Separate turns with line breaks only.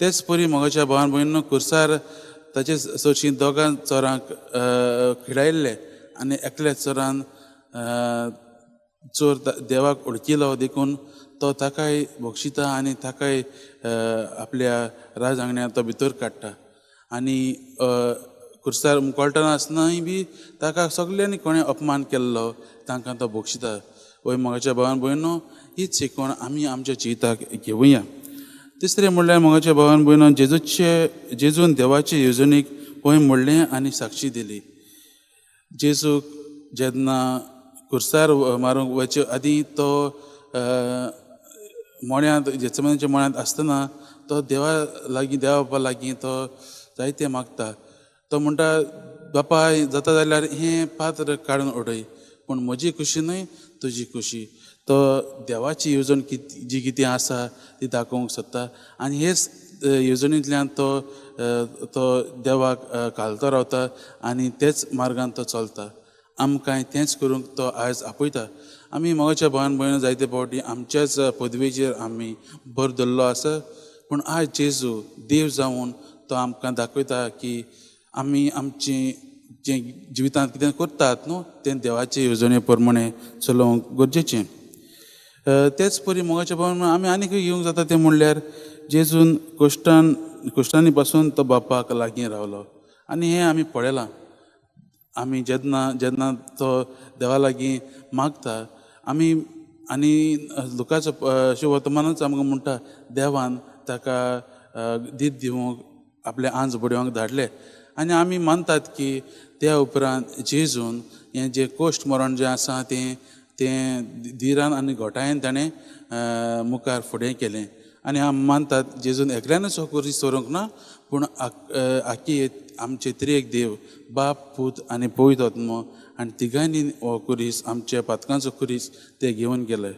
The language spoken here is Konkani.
तेच परी मोगाच्या भावान भयणीनो कुर्सार ताचे चडशीं दोगां चोरांक खिडायल्ले आनी एकल्या चोरान चोर देवाक उडकिलो देखून तो ताकाय भोगशिता आनी ताकाय आपल्या राज आंगण्यात तो भितर काडटा आनी कुर्सार मुकोळटना आसनाय बी ताका सगल्यांनी कोणें अपमान केल्लो तांकां तो भोगशिता. वय मोगाच्या भावान भयणीनो हीच शिकवण आमी आमच्या जिविताक घेवया. तिसरें म्हणल्यार मोगाच्या भावान भयणीनो जेजून देवाचे येवजणेक पळय मोडलें आनी साक्षी दिली. जेजूक जेन्ना कुर्सार मारूंक वचे आदीं तो मोण्यात जेचमानाच्या मोण्यात आसतना तो देवा बापा लागीं तो जायतें मागता. तो म्हणटा बापा जाता जाल्यार हें पात्र काडून उडय पूण म्हजी खुशी न्हय तुजी खुशी. तो देवाची येवजण जी कितें आसा ती दाखोवंक सोदता आनी हेच येवजणेंतल्यान तो देवाक घालतो रावता आनी तेच मार्गान तो चलता. आमकांय तेंच करूंक तो आयज आपयता. आमी मोगाच्या भावान भयणीनो जायते फावटी आमच्याच पदवेचेर आमी भर दवरलो आसा पूण आयज जेजू देव जावन तो आमकां दाखयता की आमी आमचें जें जिवितांत कितें करतात न्हू तें देवाचे येवजणे प्रमाणे चलोवंक गरजेचें. तेच परी मोगाच्या भावान आमी आनीकय घेवंक जाता तें म्हणल्यार जेजून कश्टांनी पासून तो बापाक लागीं रावलो आनी हें आमी पळयलां. आमी जेन्ना तो देवा लागीं मागता आमी आनी लुकाचो वर्तमानूच आमकां म्हणटा देवान ताका दीत दिवंक आपले आंज बुडोवंक धाडले आनी आमी मानतात की त्या उपरांत जेजून हें जें कोश्ट मरण जें आसा तें धिरान आनी घोटायेन ताणें मुखार फुडें केलें आनी आमी मानतात जेजून एकल्यानूच हो कुरीस सोरूंक ना पूण आख्खी आमचे त्रियेक देव बाप पूत आनी पवित्र आत्मो आनी तिगांयनी हो कुरीस आमच्या पातकांचो कुरीस ते घेवन गेले.